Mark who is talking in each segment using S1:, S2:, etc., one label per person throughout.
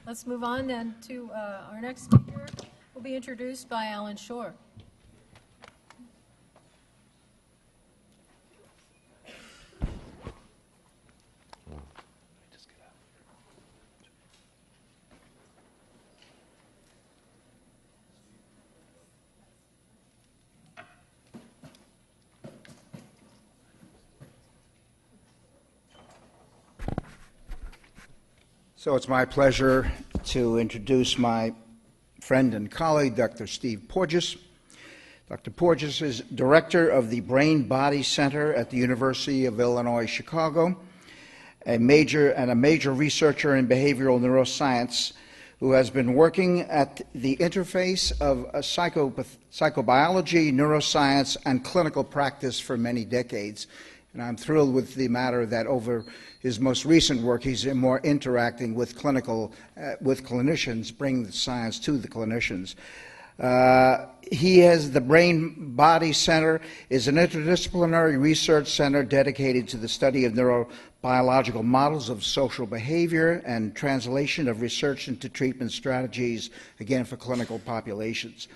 S1: Let's move on then to our next speaker. Will be introduced by Alan Shore.
S2: So it's my pleasure to introduce my friend and colleague, Dr. Steve Porges. Dr. Porges is director of the Brain Body Center at the University of Illinois, Chicago, a major researcher in behavioral neuroscience who has been working at the interface of psychobiology, neuroscience, and clinical practice for many decades. And I'm thrilled with the matter that over his most recent work, he's more interacting with clinicians, bringing the science to the clinicians. The Brain Body Center is an interdisciplinary research center dedicated to the study of neurobiological models of social behavior and translation of research into treatment strategies, again, for clinical populations.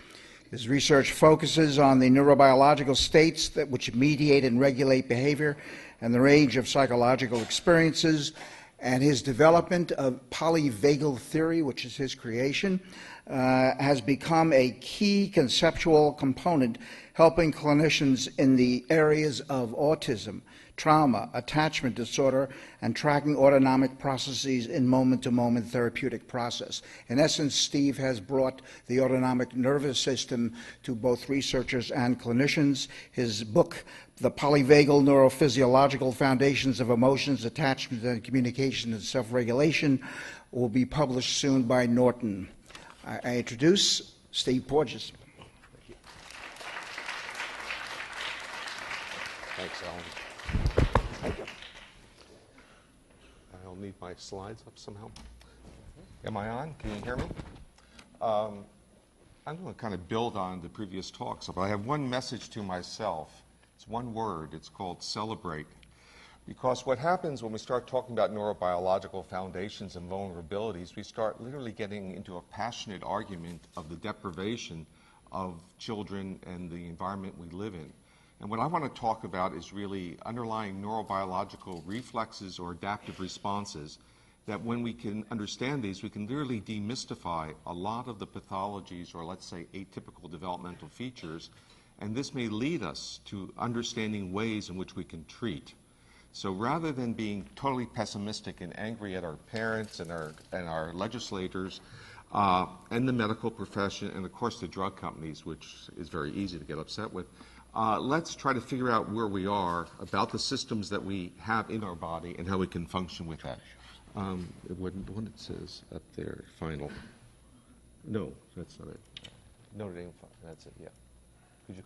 S2: His research focuses on the neurobiological states which mediate and regulate behavior and the range of psychological experiences, and his development of polyvagal theory, which is his creation, has become a key conceptual component helping clinicians in the areas of autism, trauma, attachment disorder, and tracking autonomic processes in moment-to-moment therapeutic process. In essence, Steve has brought the autonomic nervous system to both researchers and clinicians. His book, The Polyvagal Neurophysiological Foundations of Emotions, Attachment, and Communication and Self-Regulation, will be published soon by Norton. I introduce Steve Porges.
S3: Thanks, Alan. Thank you. I'll need my slides up somehow. Am I on? Can you hear me? I'm going to kind of build on the previous talks. But I have one message to myself. It's one word. It's called celebrate. Because what happens when we start talking about neurobiological foundations and vulnerabilities, we start literally getting into a passionate argument of the deprivation of children and the environment we live in. And what I want to talk about is really underlying neurobiological reflexes or adaptive responses that when we can understand these, we can literally demystify a lot of the pathologies or, let's say, atypical developmental features. And this may lead us to understanding ways in which we can treat. So rather than being totally pessimistic and angry at our parents and our legislators and the medical profession and, of course, the drug companies, which is very easy to get upset with, let's try to figure out where we are about the systems that we have in our body and how we can function with that. What it says up there, final. No, that's not it. Notre Dame, that's it, yeah. Could you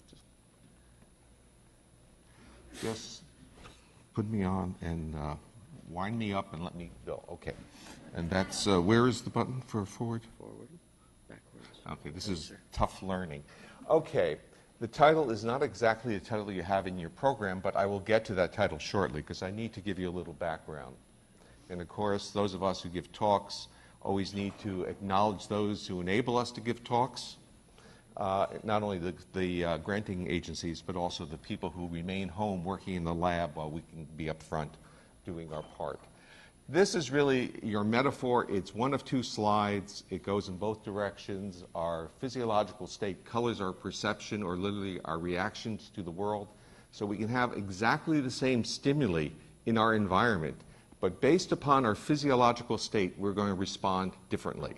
S3: just put me on and wind me up and let me go? Okay. And that's, where is the button for forward? Forward, backwards. Okay, this is tough learning. Okay. The title is not exactly the title you have in your program, but I will get to that title shortly because I need to give you a little background. And of course, those of us who give talks always need to acknowledge those who enable us to give talks, not only the granting agencies, but also the people who remain home working in the lab while we can be up front doing our part. This is really your metaphor. It's one of two slides. It goes in both directions. Our physiological state colors our perception or literally our reactions to the world. So we can have exactly the same stimuli in our environment, but based upon our physiological state, we're going to respond differently.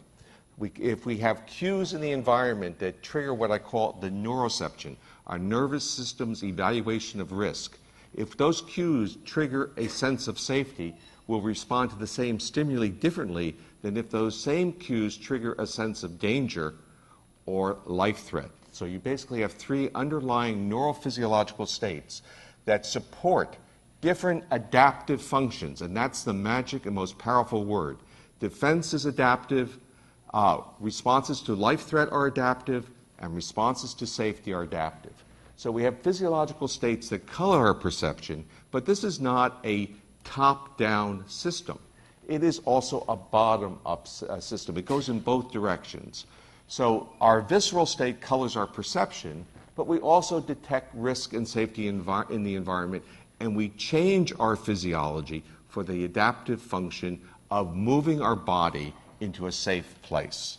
S3: If we have cues in the environment that trigger what I call the neuroception, our nervous system's evaluation of risk, if those cues trigger a sense of safety, we'll respond to the same stimuli differently than if those same cues trigger a sense of danger or life threat. So you basically have three underlying neurophysiological states that support different adaptive functions, and that's the magic and most powerful word. Defense is adaptive, responses to life threat are adaptive, and responses to safety are adaptive. So we have physiological states that color our perception, but this is not a top-down system. it is also a bottom-up system. It goes in both directions. So our visceral state colors our perception, but we also detect risk and safety in the environment, and we change our physiology for the adaptive function of moving our body into a safe place.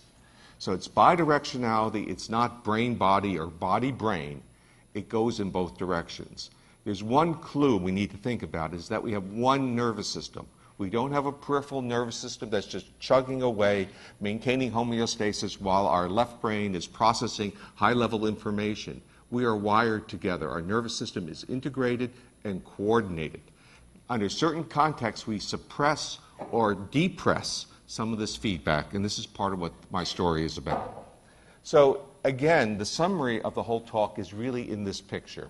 S3: So it's bidirectionality. It's not brain-body or body-brain. It goes in both directions. There's one clue we need to think about, is that we have one nervous system. We don't have a peripheral nervous system that's just chugging away, maintaining homeostasis while our left brain is processing high-level information. We are wired together. Our nervous system is integrated and coordinated. Under certain contexts, we suppress or depress some of this feedback, and this is part of what my story is about. So again, the summary of the whole talk is really in this picture.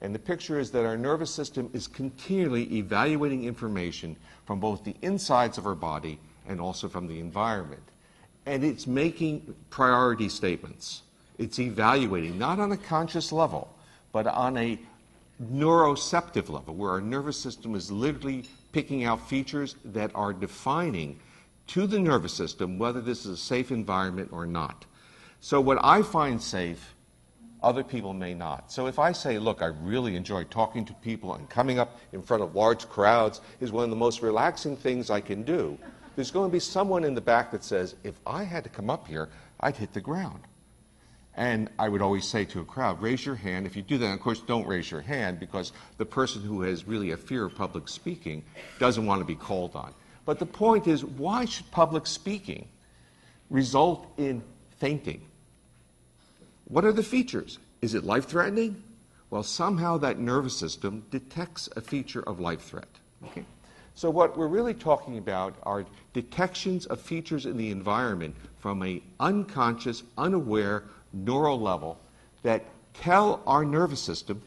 S3: And the picture is that our nervous system is continually evaluating information from both the insides of our body and also from the environment. And it's making priority statements. It's evaluating, not on a conscious level, but on a neuroceptive level, where our nervous system is literally picking out features that are defining to the nervous system whether this is a safe environment or not. So what I find safe, other people may not. So if I say, look, I really enjoy talking to people and coming up in front of large crowds is one of the most relaxing things I can do, there's going to be someone in the back that says, if I had to come up here, I'd hit the ground. And I would always say to a crowd, raise your hand. If you do that, and of course, don't raise your hand, because the person who has really a fear of public speaking doesn't want to be called on. But the point is, why should public speaking result in fainting? What are the features? Is it life-threatening? Well, somehow that nervous system detects a feature of life threat. Okay? So what we're really talking about are detections of features in the environment from an unconscious, unaware neural level that tell our nervous system,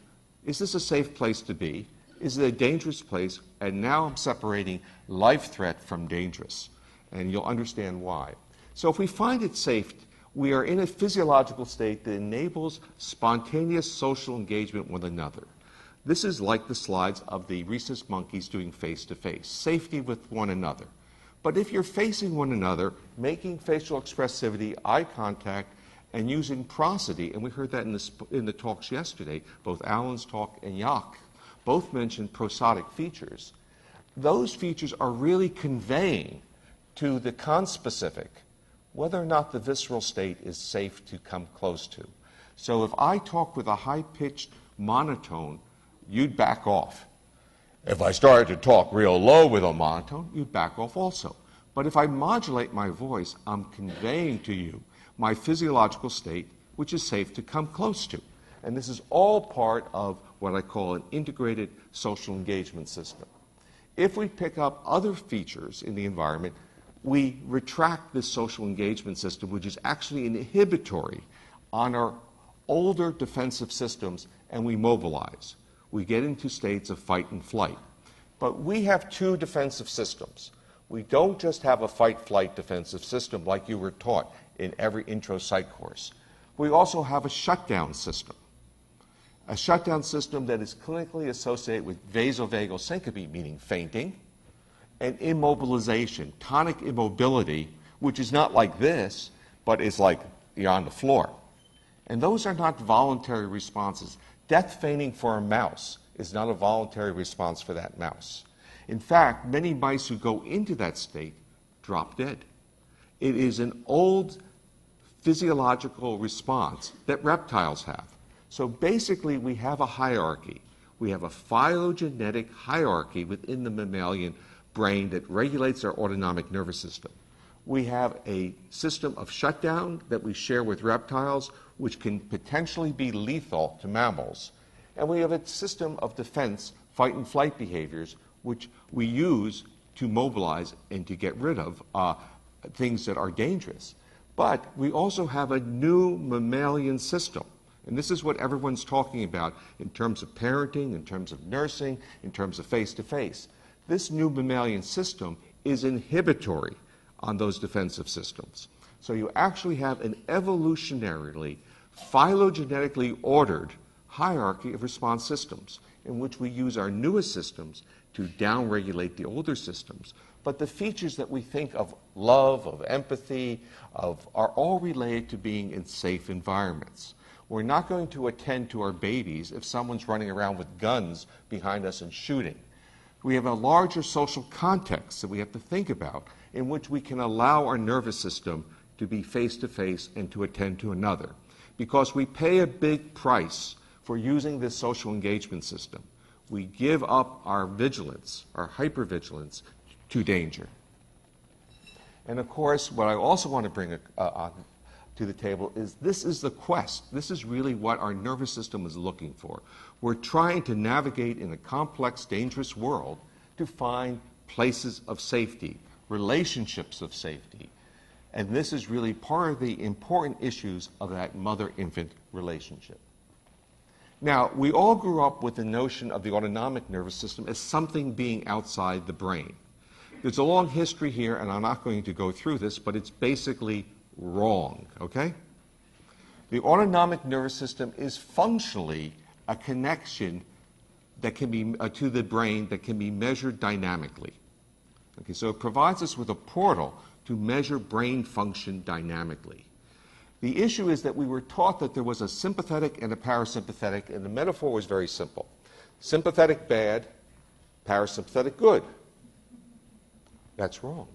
S3: is this a safe place to be? Is it a dangerous place? And now I'm separating life threat from dangerous. And you'll understand why. So if we find it safe, we are in a physiological state that enables spontaneous social engagement with another. This is like the slides of the rhesus monkeys doing face-to-face, safety with one another. But if you're facing one another, making facial expressivity, eye contact, and using prosody, and we heard that in the talks yesterday, both Alan's talk and Yak both mentioned prosodic features. Those features are really conveying to the conspecific whether or not the visceral state is safe to come close to. So if I talk with a high-pitched monotone, you'd back off. If I started to talk real low with a monotone, you'd back off also. But if I modulate my voice, I'm conveying to you my physiological state, which is safe to come close to. And this is all part of what I call an integrated social engagement system. If we pick up other features in the environment, we retract this social engagement system, which is actually inhibitory on our older defensive systems, and we mobilize. We get into states of fight and flight. But we have two defensive systems. We don't just have a fight-flight defensive system like you were taught in every intro psych course. We also have a shutdown system. A shutdown system that is clinically associated with vasovagal syncope, meaning fainting, and immobilization, tonic immobility, which is not like this, but is like you're on the floor. And those are not voluntary responses. Death feigning for a mouse is not a voluntary response for that mouse. In fact, many mice who go into that state drop dead. It is an old physiological response that reptiles have. So basically, we have a hierarchy. We have a phylogenetic hierarchy within the mammalian brain that regulates our autonomic nervous system. We have a system of shutdown that we share with reptiles, which can potentially be lethal to mammals. And we have a system of defense, fight and flight behaviors, which we use to mobilize and to get rid of things that are dangerous. But we also have a new mammalian system. And this is what everyone's talking about in terms of parenting, in terms of nursing, in terms of face-to-face. This new mammalian system is inhibitory on those defensive systems. So you actually have an evolutionarily, phylogenetically ordered hierarchy of response systems in which we use our newest systems to downregulate the older systems. but the features that we think of love, of empathy, are all related to being in safe environments. We're not going to attend to our babies if someone's running around with guns behind us and shooting. We have a larger social context that we have to think about in which we can allow our nervous system to be face-to-face and to attend to another, because we pay a big price for using this social engagement system. We give up our vigilance, our hypervigilance, to danger. And of course, what I also want to bring on to the table is this is the quest. This is really what our nervous system is looking for. We're trying to navigate in a complex, dangerous world to find places of safety, relationships of safety. And this is really part of the important issues of that mother-infant relationship. Now, we all grew up with the notion of the autonomic nervous system as something being outside the brain. There's a long history here, and I'm not going to go through this, but it's basically wrong, okay? The autonomic nervous system is functionally a connection that can be to the brain that can be measured dynamically. Okay, so it provides us with a portal to measure brain function dynamically. The issue is that we were taught that there was a sympathetic and a parasympathetic, and the metaphor was very simple. Sympathetic bad, parasympathetic good. That's wrong.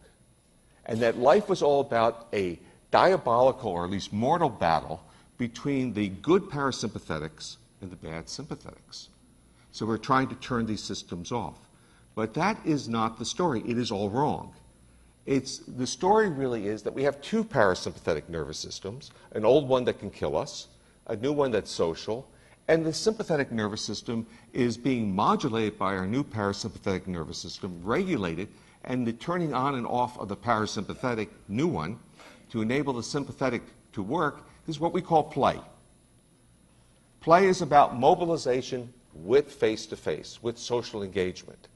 S3: And that life was all about a diabolical, or at least mortal, battle between the good parasympathetics and the bad sympathetics. So we're trying to turn these systems off. But that is not the story. It is all wrong. The story really is that we have two parasympathetic nervous systems, an old one that can kill us, a new one that's social, and the sympathetic nervous system is being modulated by our new parasympathetic nervous system, regulated, and the turning on and off of the parasympathetic new one to enable the sympathetic to work is what we call play. Play is about mobilization with face-to-face, with social engagement.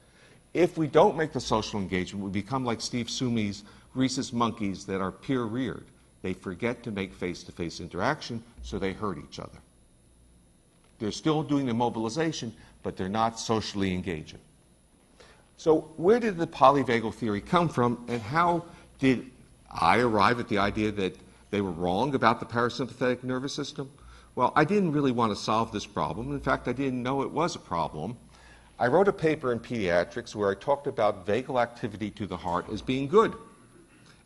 S3: If we don't make the social engagement, we become like Steve Sumi's rhesus monkeys that are peer-reared. They forget to make face-to-face interaction, so they hurt each other. They're still doing the mobilization, but they're not socially engaging. So where did the polyvagal theory come from, and how did I arrive at the idea that they were wrong about the parasympathetic nervous system? Well, I didn't really want to solve this problem. In fact, I didn't know it was a problem. I wrote a paper in pediatrics where I talked about vagal activity to the heart as being good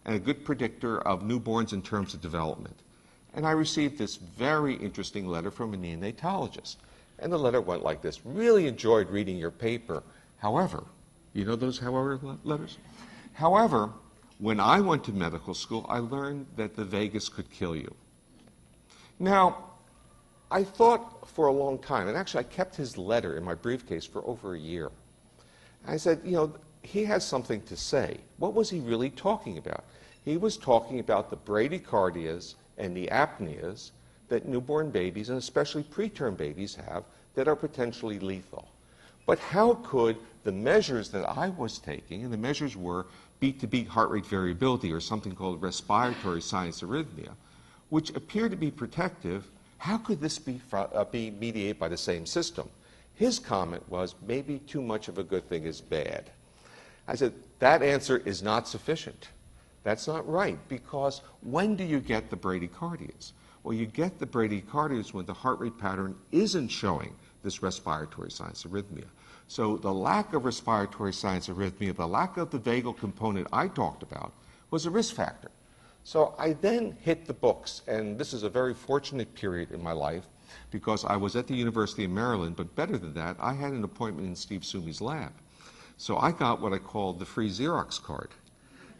S3: and a good predictor of newborns in terms of development. And I received this very interesting letter from a neonatologist. And the letter went like this: really enjoyed reading your paper. However, you know those however letters? However, when I went to medical school, I learned that the vagus could kill you. Now, I thought for a long time, and actually I kept his letter in my briefcase for over a year. I said, you know, he has something to say. What was he really talking about? He was talking about the bradycardias and the apneas that newborn babies, and especially preterm babies, have that are potentially lethal. But how could the measures that I was taking, and the measures were beat-to-beat heart rate variability, or something called respiratory sinus arrhythmia, which appear to be protective, how could this be mediated by the same system? His comment was, maybe too much of a good thing is bad. I said, that answer is not sufficient. That's not right, because when do you get the bradycardias? Well, you get the bradycardias when the heart rate pattern isn't showing this respiratory sinus arrhythmia. So the lack of respiratory sinus arrhythmia, the lack of the vagal component I talked about, was a risk factor. So I then hit the books, and this is a very fortunate period in my life because I was at the University of Maryland, but better than that, I had an appointment in Steve Sumi's lab. So I got what I called the free Xerox card.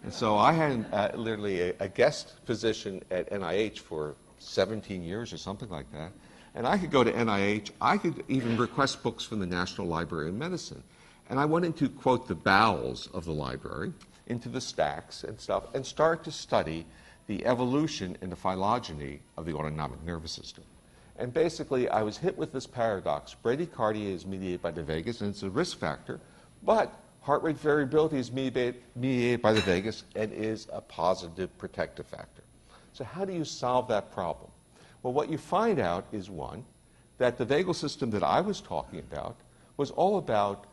S3: And so I had literally a guest position at NIH for 17 years or something like that. And I could go to NIH. I could even request books from the National Library of Medicine. And I went into, quote, the bowels of the library, into the stacks and stuff, and start to study the evolution and the phylogeny of the autonomic nervous system. And basically, I was hit with this paradox. Bradycardia is mediated by the vagus, and it's a risk factor, but heart rate variability is mediated by the vagus and is a positive protective factor. So how do you solve that problem? Well, what you find out is, one, that the vagal system that I was talking about was all about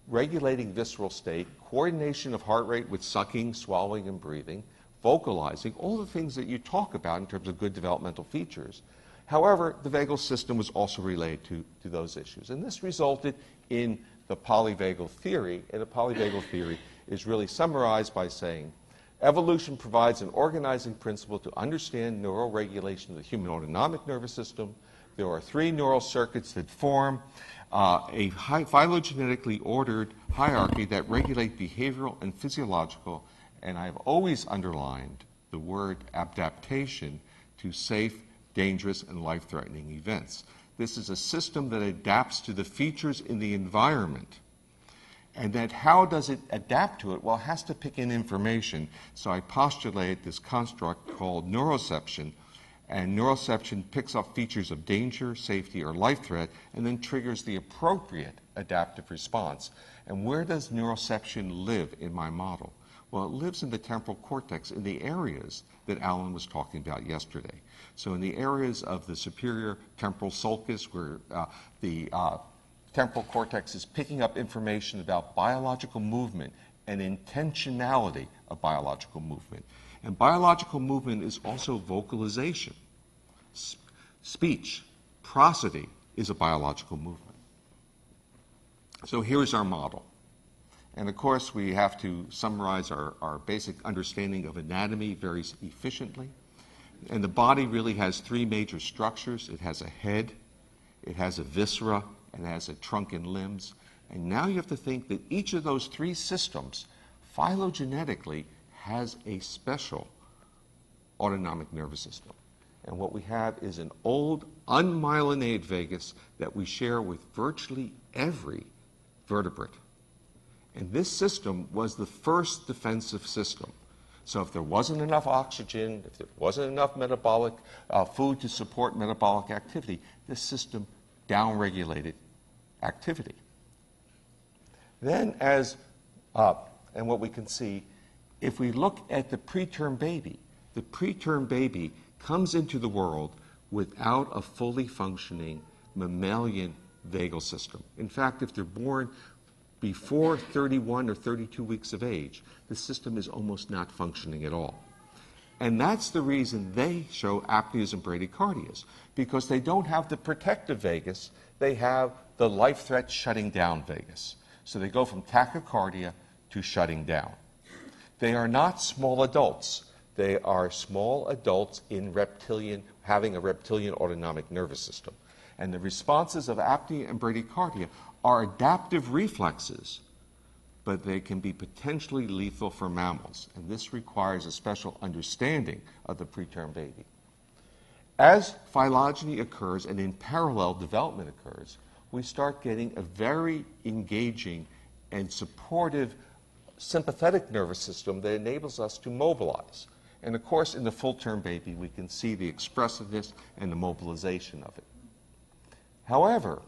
S3: regulating visceral state, coordination of heart rate with sucking, swallowing, and breathing, vocalizing, all the things that you talk about in terms of good developmental features. However, the vagal system was also related to those issues. And this resulted in the polyvagal theory. And the polyvagal theory is really summarized by saying, evolution provides an organizing principle to understand neural regulation of the human autonomic nervous system. There are 3 neural circuits that form a phylogenetically ordered hierarchy that regulate behavioral and physiological, and I have always underlined the word adaptation to safe, dangerous, and life-threatening events. This is a system that adapts to the features in the environment. And that how does it adapt to it? Well, it has to pick in information. So I postulate this construct called neuroception. And neuroception picks up features of danger, safety, or life threat, and then triggers the appropriate adaptive response. And where does neuroception live in my model? Well, it lives in the temporal cortex, in the areas that Alan was talking about yesterday. So in the areas of the superior temporal sulcus, where the temporal cortex is picking up information about biological movement and intentionality of biological movement. And biological movement is also vocalization. Speech, prosody is a biological movement. So here's our model. And of course, we have to summarize our basic understanding of anatomy very efficiently. And the body really has 3 major structures. It has a head, it has a viscera, and it has a trunk and limbs. And now you have to think that each of those 3 systems phylogenetically has a special autonomic nervous system. And what we have is an old, unmyelinated vagus that we share with virtually every vertebrate. And this system was the first defensive system. So if there wasn't enough oxygen, if there wasn't enough metabolic food to support metabolic activity, this system downregulated activity. Then and what we can see, if we look at the preterm baby comes into the world without a fully functioning mammalian vagal system. In fact, if they're born before 31 or 32 weeks of age, the system is almost not functioning at all. And that's the reason they show apneas and bradycardias, because they don't have the protective vagus, they have the life threat shutting down vagus. So they go from tachycardia to shutting down. They are not small adults. They are small adults in having a reptilian autonomic nervous system. And the responses of apnea and bradycardia are adaptive reflexes, but they can be potentially lethal for mammals. And this requires a special understanding of the preterm baby. As phylogeny occurs and in parallel development occurs, we start getting a very engaging and supportive sympathetic nervous system that enables us to mobilize. And of course, in the full-term baby, we can see the expressiveness and the mobilization of it. However,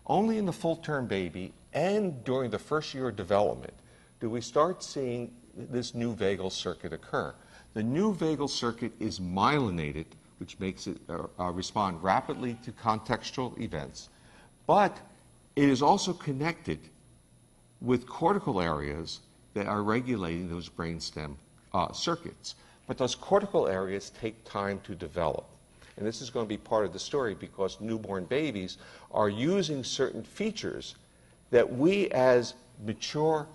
S3: only in the full-term baby and during the first year of development do we start seeing this new vagal circuit occur. The new vagal circuit is myelinated, which makes it respond rapidly to contextual events, but it is also connected with cortical areas that are regulating those brainstem circuits. But those cortical areas take time to develop. And this is going to be part of the story because newborn babies are using certain features that we as mature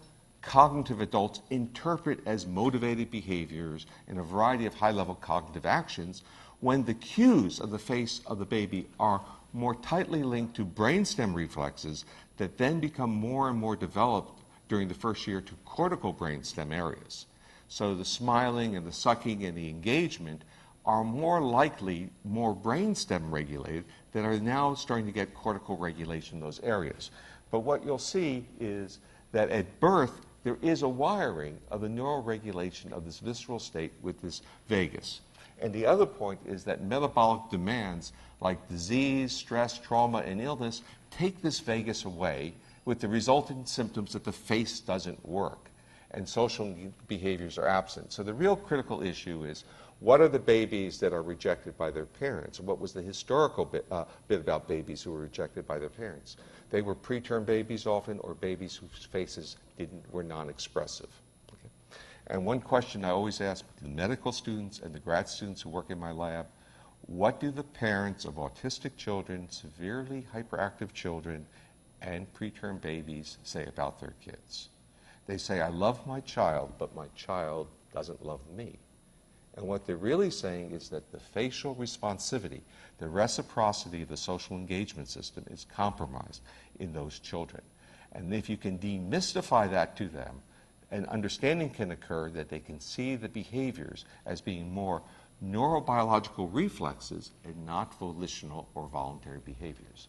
S3: cognitive adults interpret as motivated behaviors and a variety of high-level cognitive actions when the cues of the face of the baby are more tightly linked to brainstem reflexes that then become more and more developed during the first year to cortical brainstem areas. So the smiling and the sucking and the engagement are more likely more brainstem regulated that are now starting to get cortical regulation in those areas. But what you'll see is that at birth, there is a wiring of the neural regulation of this visceral state with this vagus. And the other point is that metabolic demands like disease, stress, trauma, and illness take this vagus away with the resultant symptoms that the face doesn't work and social behaviors are absent. So the real critical issue is what are the babies that are rejected by their parents? And what was the historical bit about babies who were rejected by their parents? They were preterm babies often, or babies whose faces were non-expressive. Okay? And one question I always ask the medical students and the grad students who work in my lab, what do the parents of autistic children, severely hyperactive children, and preterm babies say about their kids? They say, I love my child, but my child doesn't love me. And what they're really saying is that the facial responsivity, the reciprocity of the social engagement system is compromised in those children. And if you can demystify that to them, an understanding can occur that they can see the behaviors as being more neurobiological reflexes and not volitional or voluntary behaviors.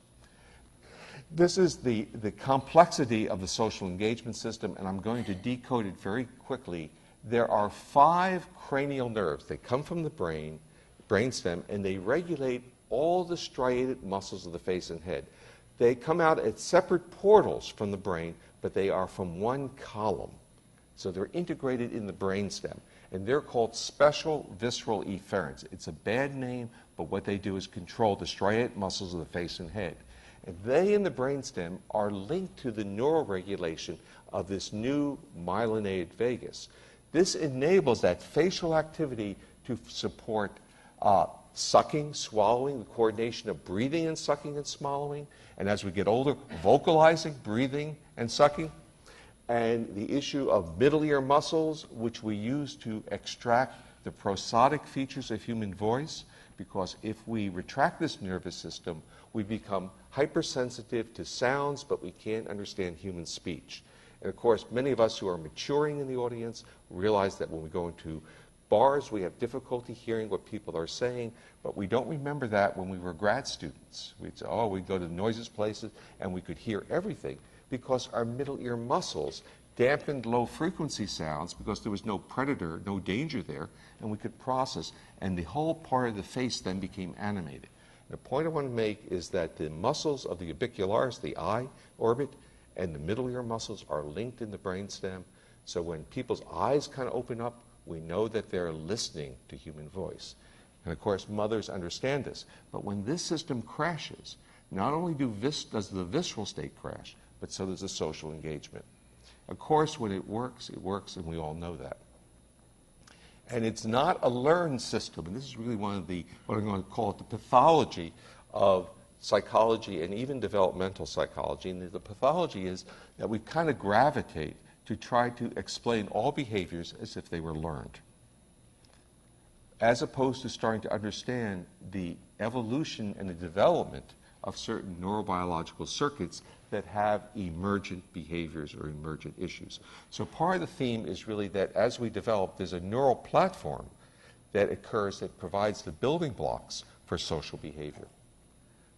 S3: This is the complexity of the social engagement system, and I'm going to decode it very quickly. There are 5 cranial nerves. They come from the brainstem, and they regulate all the striated muscles of the face and head. They come out at separate portals from the brain, but they are from one column. So they're integrated in the brainstem, and they're called special visceral efferents. It's a bad name, but what they do is control the striated muscles of the face and head. And they in the brainstem are linked to the neuroregulation of this new myelinated vagus. This enables that facial activity to support sucking, swallowing, the coordination of breathing and sucking and swallowing, and as we get older, vocalizing, breathing, and sucking. And the issue of middle ear muscles, which we use to extract the prosodic features of human voice, because if we retract this nervous system, we become hypersensitive to sounds, but we can't understand human speech. And of course, many of us who are maturing in the audience realize that when we go into bars, we have difficulty hearing what people are saying, but we don't remember that when we were grad students. We'd say, oh, we'd go to the noisiest places, and we could hear everything because our middle ear muscles dampened low frequency sounds because there was no predator, no danger there, and we could process. And the whole part of the face then became animated. The point I want to make is that the muscles of the orbicularis, the eye orbit, and the middle ear muscles are linked in the brainstem. So when people's eyes kind of open up, we know that they're listening to human voice. And of course, mothers understand this. But when this system crashes, not only does the visceral state crash, but so does the social engagement. Of course, when it works, and we all know that. And it's not a learned system, and this is really one of the, what I'm going to call it, the pathology of psychology and even developmental psychology. And the pathology is that we kind of gravitate to try to explain all behaviors as if they were learned, as opposed to starting to understand the evolution and the development of certain neurobiological circuits that have emergent behaviors or emergent issues. So part of the theme is really that as we develop, there's a neural platform that occurs that provides the building blocks for social behavior.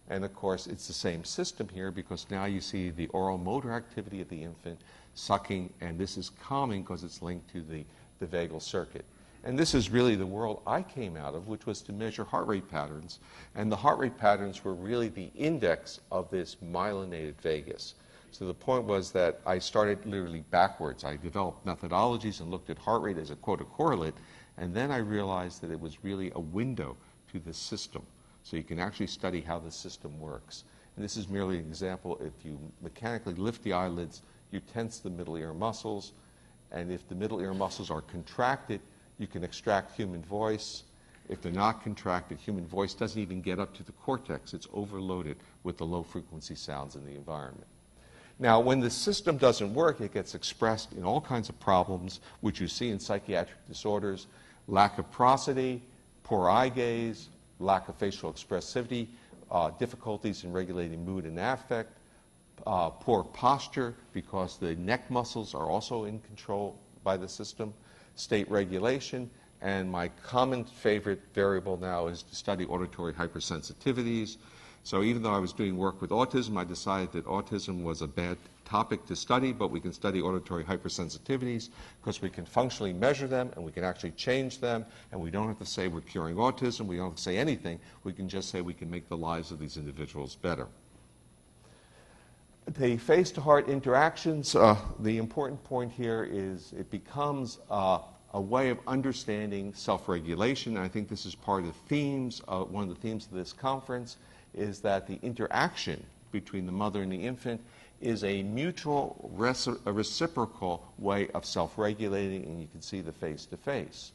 S3: And of course, it's the same system here because now you see the oral motor activity of the infant, sucking, and this is calming because it's linked to the vagal circuit. And this is really the world I came out of, which was to measure heart rate patterns. And the heart rate patterns were really the index of this myelinated vagus. So the point was that I started literally backwards. I developed methodologies and looked at heart rate as a correlate, and then I realized that it was really a window to the system. So you can actually study how the system works. And this is merely an example. If you mechanically lift the eyelids, you tense the middle ear muscles, and if the middle ear muscles are contracted, you can extract human voice. If they're not contracted, human voice doesn't even get up to the cortex. It's overloaded with the low frequency sounds in the environment. Now, when the system doesn't work, it gets expressed in all kinds of problems, which you see in psychiatric disorders: lack of prosody, poor eye gaze, lack of facial expressivity, difficulties in regulating mood and affect, poor posture because the neck muscles are also in control by the system, state regulation, and my common favorite variable now is to study auditory hypersensitivities. So even though I was doing work with autism, I decided that autism was a bad topic to study, but we can study auditory hypersensitivities because we can functionally measure them and we can actually change them, and we don't have to say we're curing autism, we don't have to say anything, we can just say we can make the lives of these individuals better. The face-to-heart interactions, the important point here is it becomes a way of understanding self-regulation. I think this is part of the themes, one of the themes of this conference, is that the interaction between the mother and the infant is a mutual, a reciprocal way of self-regulating, and you can see the face-to-face.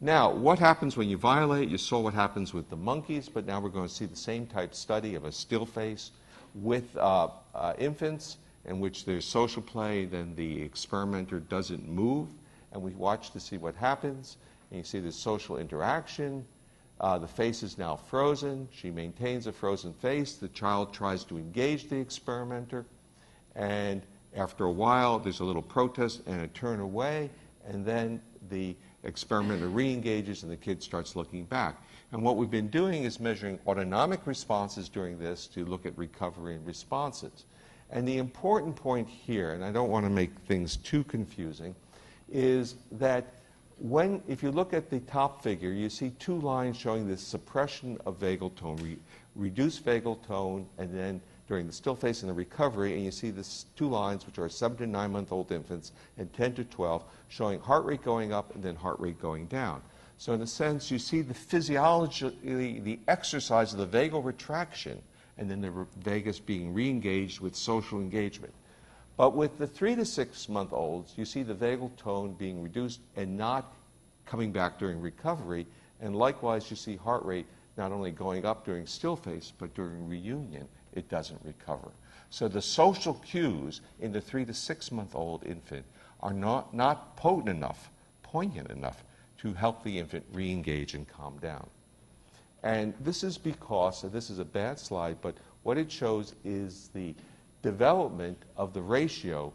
S3: Now, what happens when you violate? You saw what happens with the monkeys, but now we're going to see the same type study of a still face with infants, in which there's social play, then the experimenter doesn't move, and we watch to see what happens, and you see the social interaction. The face is now frozen. She maintains a frozen face. The child tries to engage the experimenter, and after a while, there's a little protest and a turn away, and then the experimenter re-engages and the kid starts looking back. And what we've been doing is measuring autonomic responses during this to look at recovery and responses. And the important point here, and I don't want to make things too confusing, is that if you look at the top figure, you see two lines showing this suppression of vagal tone, reduced vagal tone, and then during the still face and the recovery, and you see these two lines, which are 7 to 9 month old infants and 10 to 12, showing heart rate going up and then heart rate going down. So in a sense, you see the physiology, the exercise of the vagal retraction, and then the vagus being re-engaged with social engagement. But with the 3 to 6 month olds, you see the vagal tone being reduced and not coming back during recovery, and likewise you see heart rate not only going up during still face, but during reunion, it doesn't recover. So the social cues in the 3 to 6 month old infant are not potent enough, poignant enough to help the infant re-engage and calm down. And this is because, and this is a bad slide, but what it shows is the development of the ratio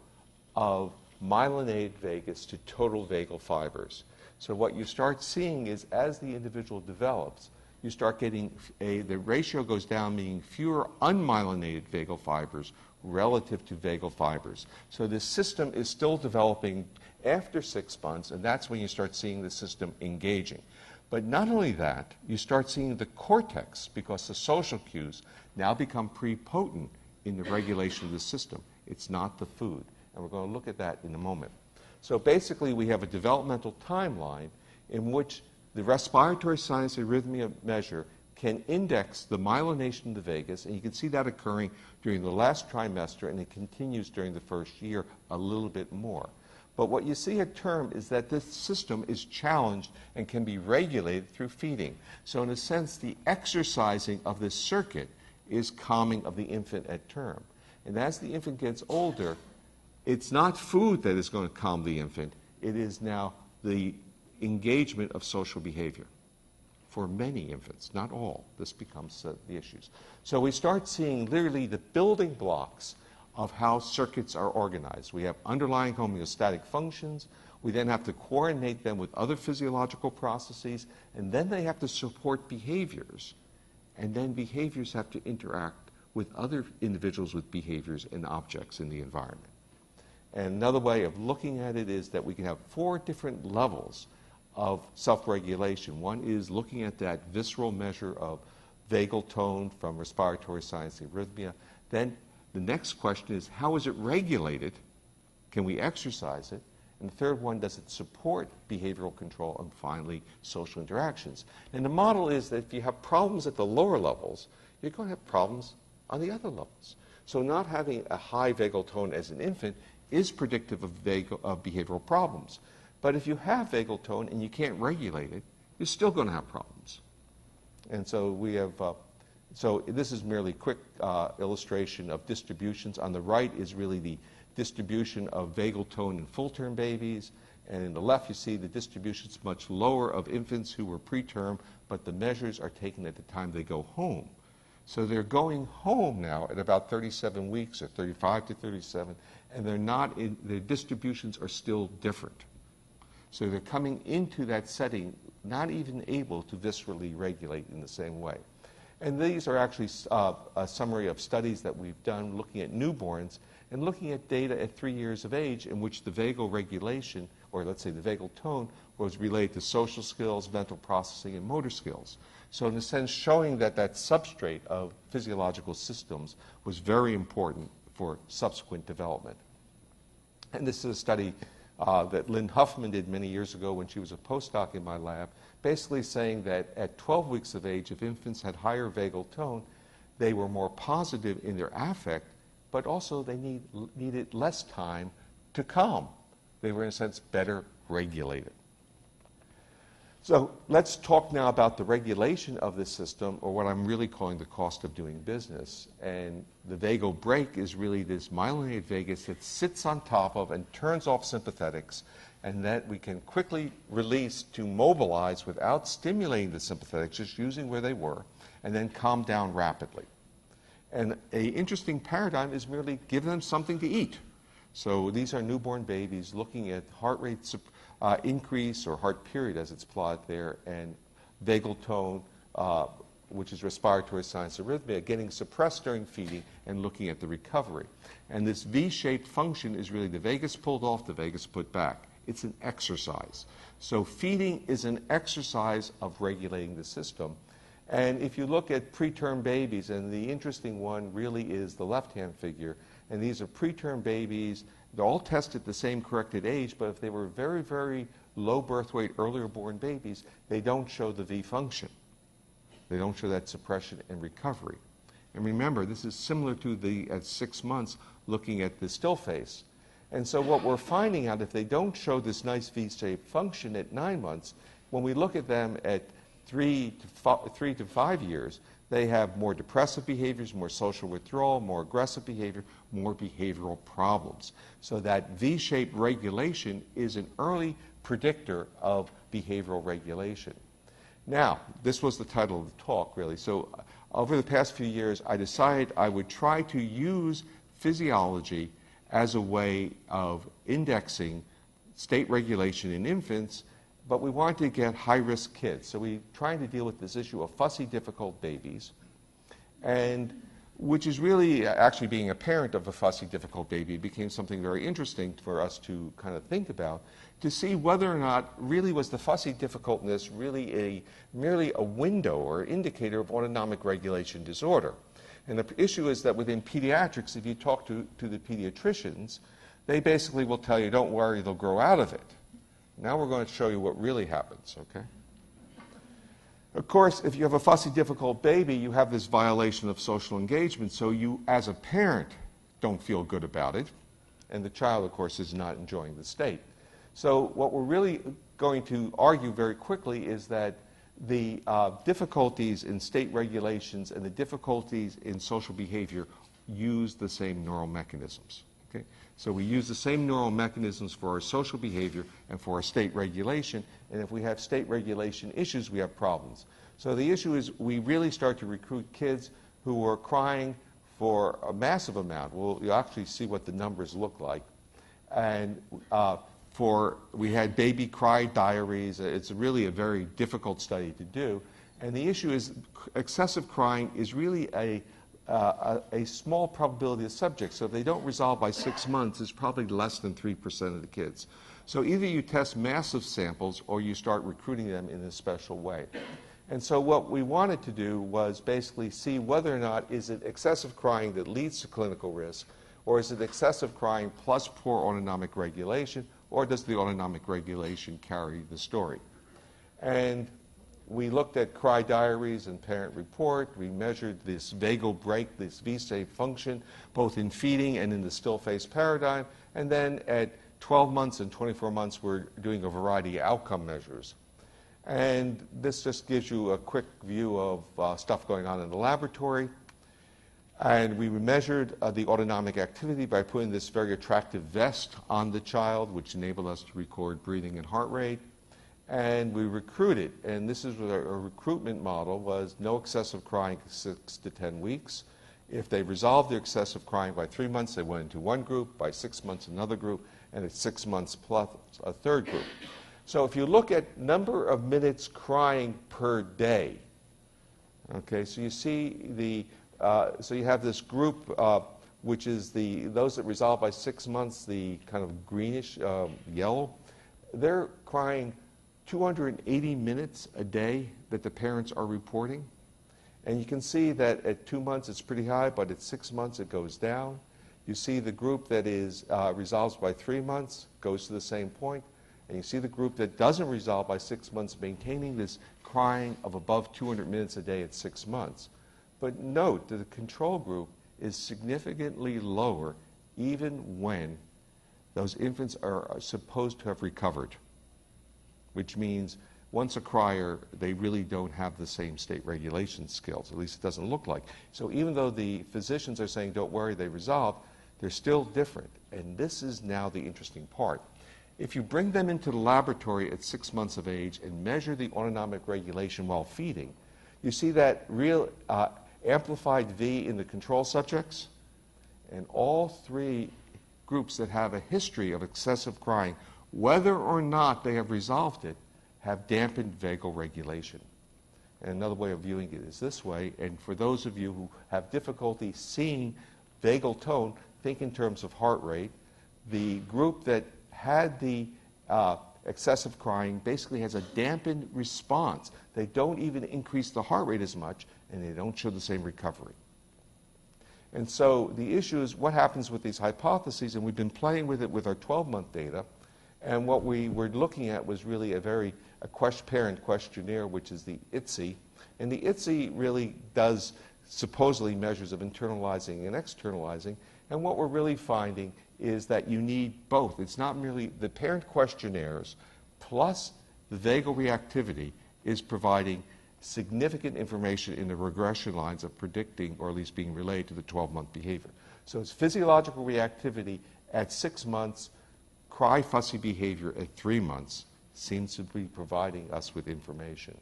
S3: of myelinated vagus to total vagal fibers. So what you start seeing is as the individual develops, you start getting the ratio goes down, meaning fewer unmyelinated vagal fibers relative to vagal fibers. So this system is still developing after 6 months, and that's when you start seeing the system engaging. But not only that, you start seeing the cortex, because the social cues now become prepotent in the regulation of the system. It's not the food, and we're going to look at that in a moment. So basically, we have a developmental timeline in which the respiratory sinus arrhythmia measure can index the myelination of the vagus, and you can see that occurring during the last trimester, and it continues during the first year a little bit more. But what you see at term is that this system is challenged and can be regulated through feeding. So in a sense, the exercising of this circuit is calming of the infant at term. And as the infant gets older, it's not food that is going to calm the infant. It is now the engagement of social behavior. For many infants, not all, this becomes the issues. So we start seeing literally the building blocks of how circuits are organized. We have underlying homeostatic functions. We then have to coordinate them with other physiological processes, and then they have to support behaviors. And then behaviors have to interact with other individuals with behaviors and objects in the environment. And another way of looking at it is that we can have 4 different levels of self-regulation. One is looking at that visceral measure of vagal tone from respiratory sinus arrhythmia. Then the next question is, how is it regulated? Can we exercise it? And the third one, does it support behavioral control? And finally, social interactions. And the model is that if you have problems at the lower levels, you're going to have problems on the other levels. So not having a high vagal tone as an infant is predictive of behavioral problems. But if you have vagal tone and you can't regulate it, you're still going to have problems. And so we have, so this is merely a quick illustration of distributions. On the right is really the distribution of vagal tone in full-term babies. And in the left, you see the distributions much lower of infants who were preterm, but the measures are taken at the time they go home. So they're going home now at about 37 weeks or 35 to 37, and they're not in, their distributions are still different. So they're coming into that setting not even able to viscerally regulate in the same way. And these are actually a summary of studies that we've done looking at newborns and looking at data at 3 years of age in which the vagal regulation, or let's say the vagal tone, was related to social skills, mental processing, and motor skills. So in a sense, showing that that substrate of physiological systems was very important for subsequent development. And this is a study that Lynn Huffman did many years ago when she was a postdoc in my lab, basically saying that at 12 weeks of age, if infants had higher vagal tone, they were more positive in their affect, but also they needed less time to calm. They were, in a sense, better regulated. So let's talk now about the regulation of this system, or what I'm really calling the cost of doing business. And the vagal brake is really this myelinated vagus that sits on top of and turns off sympathetics, and that we can quickly release to mobilize without stimulating the sympathetics, just using where they were, and then calm down rapidly. And an interesting paradigm is merely give them something to eat. So these are newborn babies looking at heart rate increase, or heart period as it's plotted there, and vagal tone, which is respiratory sinus arrhythmia, getting suppressed during feeding and looking at the recovery. And this V-shaped function is really the vagus pulled off, the vagus put back. It's an exercise. So feeding is an exercise of regulating the system. And if you look at preterm babies, and the interesting one really is the left-hand figure, and these are preterm babies. They're all tested the same corrected age, but if they were very, very low birth weight, earlier born babies, they don't show the V function. They don't show that suppression and recovery. And remember, this is similar to at 6 months, looking at the still face. And so what we're finding out, if they don't show this nice V-shaped function at 9 months, when we look at them at 3 to 5 years, they have more depressive behaviors, more social withdrawal, more aggressive behavior, more behavioral problems. So that V-shaped regulation is an early predictor of behavioral regulation. Now, this was the title of the talk, really. So over the past few years, I decided I would try to use physiology as a way of indexing state regulation in infants, but we wanted to get high-risk kids. So we tried to deal with this issue of fussy, difficult babies, and which is really actually being a parent of a fussy, difficult baby became something very interesting for us to kind of think about, to see whether or not really was the fussy difficultness really merely a window or indicator of autonomic regulation disorder. And the issue is that within pediatrics, if you talk to the pediatricians, they basically will tell you, don't worry, they'll grow out of it. Now we're going to show you what really happens, okay? Of course, if you have a fussy, difficult baby, you have this violation of social engagement, so you, as a parent, don't feel good about it, and the child, of course, is not enjoying the state. So what we're really going to argue very quickly is that the difficulties in state regulations and the difficulties in social behavior use the same neural mechanisms. Okay? So we use the same neural mechanisms for our social behavior and for our state regulation, and if we have state regulation issues, we have problems. So the issue is we really start to recruit kids who are crying for a massive amount. You'll actually see what the numbers look like. And we had baby cry diaries. It's really a very difficult study to do. And the issue is excessive crying is really a small probability of subjects. So if they don't resolve by 6 months, it's probably less than 3% of the kids. So either you test massive samples or you start recruiting them in a special way. And so what we wanted to do was basically see whether or not is it excessive crying that leads to clinical risk, or is it excessive crying plus poor autonomic regulation, or does the autonomic regulation carry the story? And we looked at cry diaries and parent report. We measured this vagal brake, this V-shaped function, both in feeding and in the still face paradigm. And then at 12 months and 24 months, we're doing a variety of outcome measures. And this just gives you a quick view of stuff going on in the laboratory. And we measured the autonomic activity by putting this very attractive vest on the child, which enabled us to record breathing and heart rate. And we recruited, and this is what our recruitment model was: no excessive crying 6 to 10 weeks. If they resolved their excessive crying by 3 months, they went into one group, by 6 months another group, and at 6 months plus a third group. So if you look at number of minutes crying per day, okay, so you see so you have this group, which is those that resolve by 6 months, the kind of greenish yellow. They're crying 280 minutes a day that the parents are reporting. And you can see that at 2 months it's pretty high, but at 6 months it goes down. You see the group that resolves by 3 months goes to the same point. And you see the group that doesn't resolve by 6 months maintaining this crying of above 200 minutes a day at 6 months. But note that the control group is significantly lower even when those infants are supposed to have recovered, which means once a crier, they really don't have the same state regulation skills. At least it doesn't look like. So even though the physicians are saying, don't worry, they resolve, they're still different. And this is now the interesting part. If you bring them into the laboratory at 6 months of age and measure the autonomic regulation while feeding, you see that real amplified V in the control subjects, and all three groups that have a history of excessive crying, whether or not they have resolved it, have dampened vagal regulation. And another way of viewing it is this way, and for those of you who have difficulty seeing vagal tone, think in terms of heart rate. The group that had the excessive crying basically has a dampened response. They don't even increase the heart rate as much, and they don't show the same recovery. And so the issue is what happens with these hypotheses, and we've been playing with it with our 12-month data, and what we were looking at was really a parent questionnaire, which is the ITSE, and the ITSE really does supposedly measures of internalizing and externalizing, and what we're really finding is that you need both. It's not merely the parent questionnaires plus the vagal reactivity is providing significant information in the regression lines of predicting or at least being related to the 12-month behavior. So it's physiological reactivity at 6 months, cry fussy behavior at 3 months seems to be providing us with information.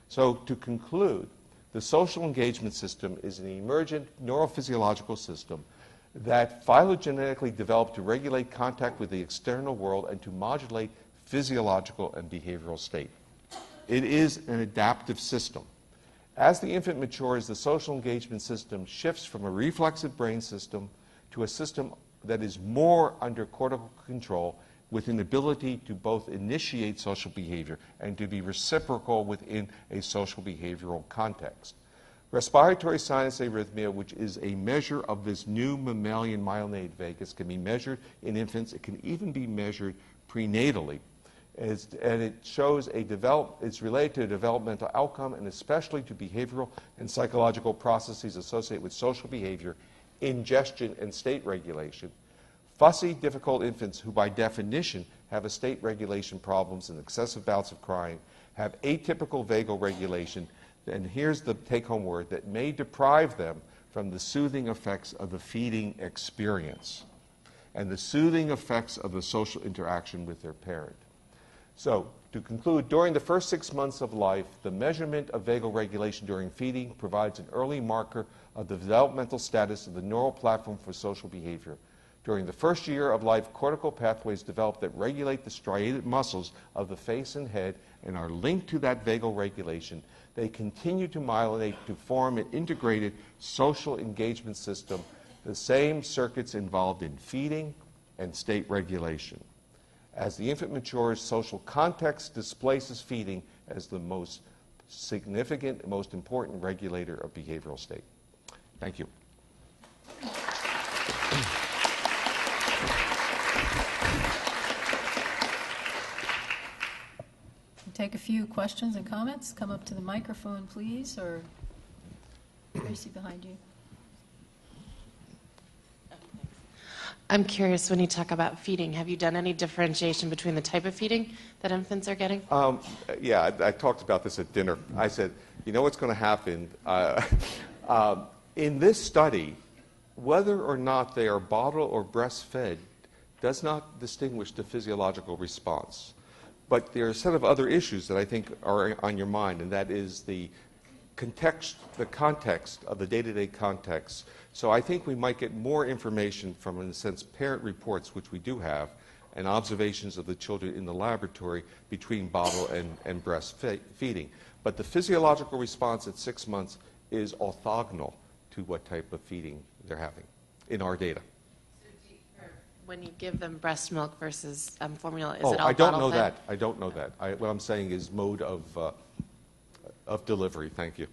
S3: So to conclude, the social engagement system is an emergent neurophysiological system that phylogenetically developed to regulate contact with the external world and to modulate physiological and behavioral state. It is an adaptive system. As the infant matures, the social engagement system shifts from a reflexive brain system to a system that is more under cortical control with an ability to both initiate social behavior and to be reciprocal within a social behavioral context. Respiratory sinus arrhythmia, which is a measure of this new mammalian myelinated vagus, can be measured in infants. It can even be measured prenatally. And it shows it's related to a developmental outcome and especially to behavioral and psychological processes associated with social behavior, ingestion, and state regulation. Fussy, difficult infants who by definition have a state regulation problems and excessive bouts of crying have atypical vagal regulation, and here's the take-home word, that may deprive them from the soothing effects of the feeding experience and the soothing effects of the social interaction with their parent. So, to conclude, during the first 6 months of life, the measurement of vagal regulation during feeding provides an early marker of the developmental status of the neural platform for social behavior. During the first year of life, cortical pathways develop that regulate the striated muscles of the face and head and are linked to that vagal regulation. They continue to myelinate to form an integrated social engagement system, the same circuits involved in feeding and state regulation. As the infant matures, social context displaces feeding as the most significant, most important regulator of behavioral state. Thank you.
S1: Take a few questions and comments. Come up to the microphone, please, or Tracy behind you.
S4: I'm curious, when you talk about feeding, have you done any differentiation between the type of feeding that infants are getting?
S3: Yeah, I talked about this at dinner. I said, you know what's going to happen? In this study, whether or not they are bottle or breastfed does not distinguish the physiological response. But there are a set of other issues that I think are on your mind, and that is the context of the day-to-day context. So I think we might get more information from, in a sense, parent reports, which we do have, and observations of the children in the laboratory between bottle and breastfeeding. But the physiological response at 6 months is orthogonal to what type of feeding they're having in our data.
S4: When you give them breast milk versus formula, is
S3: Oh,
S4: it all
S3: I don't
S4: bottle
S3: know
S4: fed?
S3: that. I don't know that. What I'm saying is mode of delivery. Thank you.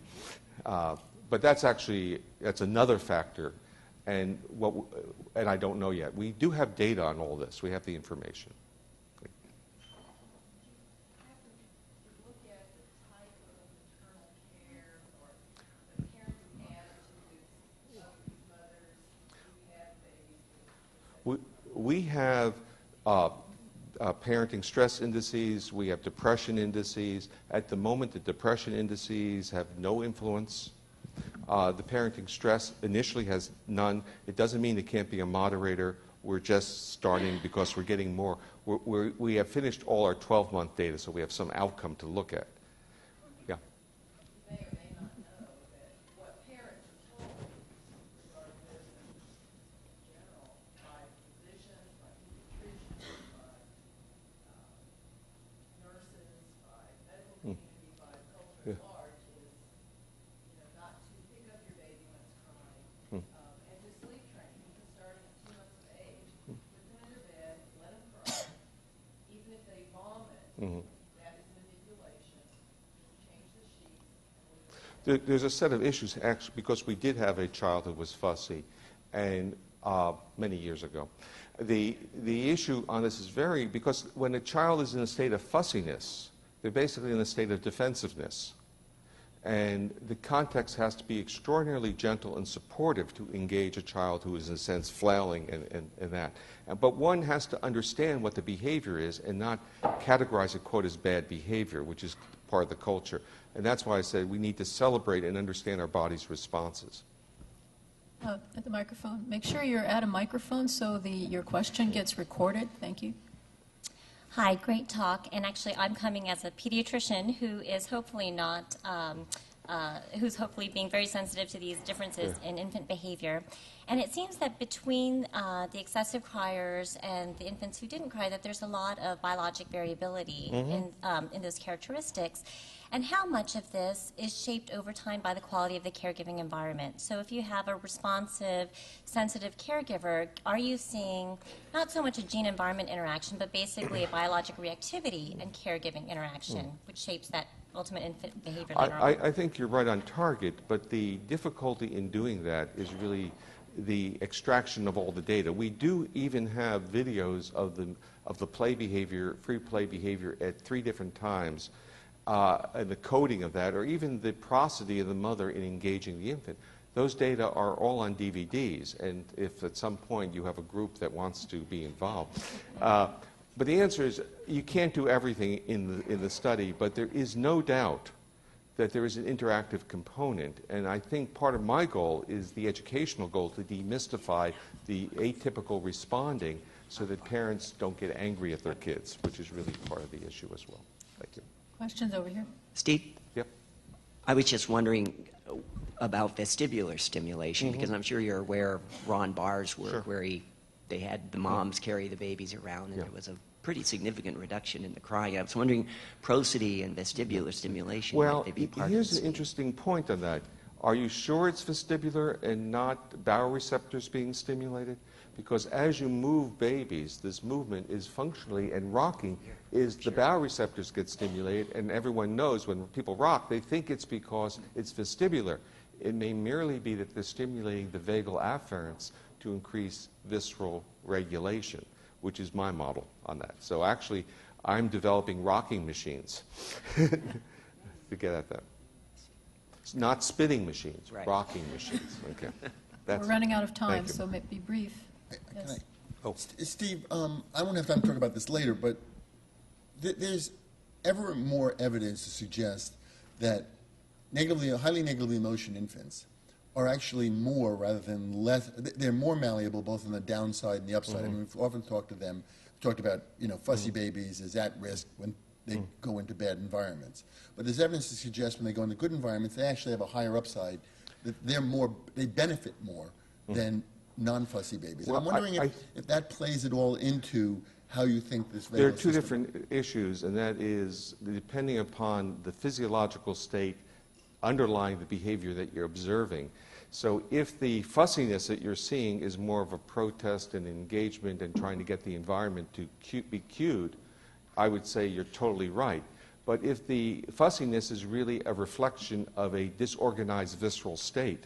S3: But that's another factor, and I don't know yet. We do have data on all this. We have the information.
S5: Look at the type of maternal care or the parent who has
S3: we have parenting stress indices, we have depression indices. At the moment, the depression indices have no influence. The parenting stress initially has none. It doesn't mean it can't be a moderator. We're just starting because we're getting more. We have finished all our 12-month data, so we have some outcome to look at. Yeah.
S1: You may or may not know that what parents are told regarding this in general by physicians, by pediatricians, by nurses, by medical community, by culture at large is, not to pick up your baby when it's crying, and to sleep train, even starting at 2 months of age. Put them in their bed, let them cry, even if they vomit. That is manipulation. Just change the sheets.
S3: There's a set of issues, actually, because we did have a child who was fussy, and many years ago. The issue on this is because when a child is in a state of fussiness, they're basically in a state of defensiveness. And the context has to be extraordinarily gentle and supportive to engage a child who is, in a sense, flailing and that. But one has to understand what the behavior is and not categorize it, quote, as bad behavior, which is part of the culture. And that's why I said we need to celebrate and understand our body's responses.
S1: At the microphone. Make sure you're at a microphone so your question gets recorded. Thank you.
S5: Hi, great talk. And actually, I'm coming as a pediatrician who is hopefully not, who's hopefully being very sensitive to these differences in infant behavior. And it seems that between the excessive criers and the infants who didn't cry, that there's a lot of biologic variability in those characteristics. And how much of this is shaped over time by the quality of the caregiving environment? So if you have a responsive, sensitive caregiver, are you seeing not so much a gene-environment interaction, but basically a biologic reactivity and caregiving interaction, which shapes that ultimate infant behavior later on?
S3: I think you're right on target, but the difficulty in doing that is really the extraction of all the data. We do even have videos of the play behavior, free play behavior at 3 different times. And the coding of that, or even the prosody of the mother in engaging the infant. Those data are all on DVDs, and if at some point you have a group that wants to be involved. But the answer is you can't do everything in the study, but there is no doubt that there is an interactive component, and I think part of my goal is the educational goal to demystify the atypical responding so that parents don't get angry at their kids, which is really part of the issue as well. Thank you.
S1: Questions over here?
S6: Steve?
S3: Yep.
S6: I was just wondering about vestibular stimulation, because I'm sure you're aware of Ron Barr's work where they had the moms carry the babies around, and there was a pretty significant reduction in the crying. I was wondering, prosody and vestibular stimulation,
S3: well,
S6: might they be part
S3: here's
S6: of
S3: an interesting point on that. Are you sure it's vestibular and not baroreceptors being stimulated? Because as you move babies, this movement is functionally, and rocking, is the baroreceptors get stimulated, and everyone knows when people rock, they think it's because it's vestibular. It may merely be that they're stimulating the vagal afferents to increase visceral regulation, which is my model on that. So actually, I'm developing rocking machines to get at that. It's not spinning machines, rocking machines. Okay.
S1: We're running out of time, so be brief. Yes.
S7: Steve, I won't have time to talk about this later, but there's ever more evidence to suggest that highly negatively emotional infants are actually more rather than less. They're more malleable both on the downside and the upside. I mean, we've often talked about fussy babies is at risk when they go into bad environments. But there's evidence to suggest when they go into good environments, they actually have a higher upside. That they benefit more than non-fussy babies.
S3: Well,
S7: I'm wondering if that plays at all into how you think this
S3: There are two different issues, and that is depending upon the physiological state underlying the behavior that you're observing. So if the fussiness that you're seeing is more of a protest and engagement and trying to get the environment to be cued, I would say you're totally right. But if the fussiness is really a reflection of a disorganized visceral state,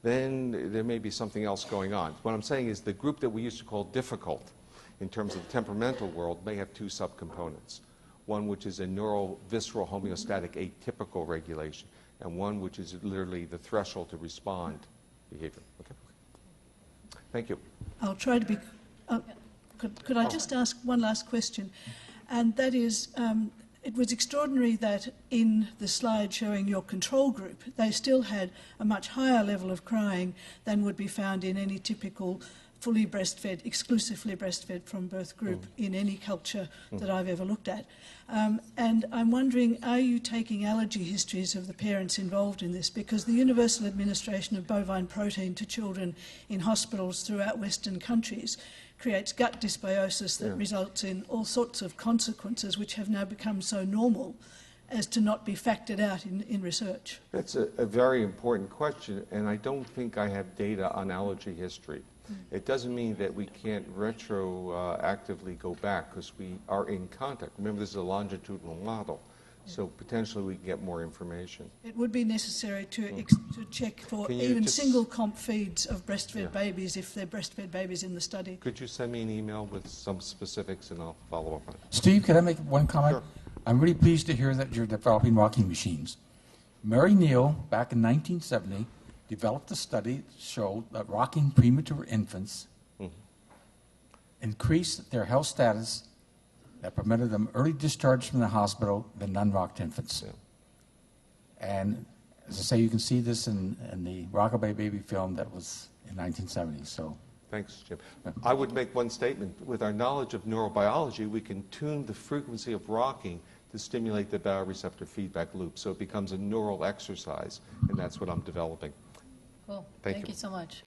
S3: then there may be something else going on. What I'm saying is the group that we used to call difficult in terms of the temperamental world may have 2 subcomponents. One which is a neurovisceral homeostatic atypical regulation, and one which is literally the threshold to respond behavior. Okay. Thank you.
S8: I'll try to be Could I just ask one last question? And that is, it was extraordinary that in the slide showing your control group, they still had a much higher level of crying than would be found in any typical fully breastfed, exclusively breastfed from birth group in any culture that I've ever looked at. And I'm wondering, are you taking allergy histories of the parents involved in this? Because the universal administration of bovine protein to children in hospitals throughout Western countries creates gut dysbiosis that results in all sorts of consequences which have now become so normal as to not be factored out in research.
S3: That's a very important question, and I don't think I have data on allergy history. It doesn't mean that we can't retroactively go back because we are in contact. Remember, this is a longitudinal model, so potentially we can get more information.
S8: It would be necessary to check for even single comp feeds of breastfed babies if they're breastfed babies in the study.
S3: Could you send me an email with some specifics and I'll follow up on it?
S9: Steve, can I make one comment?
S3: Sure.
S9: I'm really pleased to hear that you're developing rocking machines. Mary Neal, back in 1970, developed a study that showed that rocking premature infants increased their health status that permitted them early discharge from the hospital than non-rocked infants. And as I say, you can see this in the Rockabye Baby film that was in 1970. So,
S3: thanks, Jim. I would make one statement. With our knowledge of neurobiology, we can tune the frequency of rocking to stimulate the bioreceptor feedback loop, so it becomes a neural exercise, and that's what I'm developing.
S10: Cool.
S3: Thank
S10: Thank
S3: you
S10: you so much.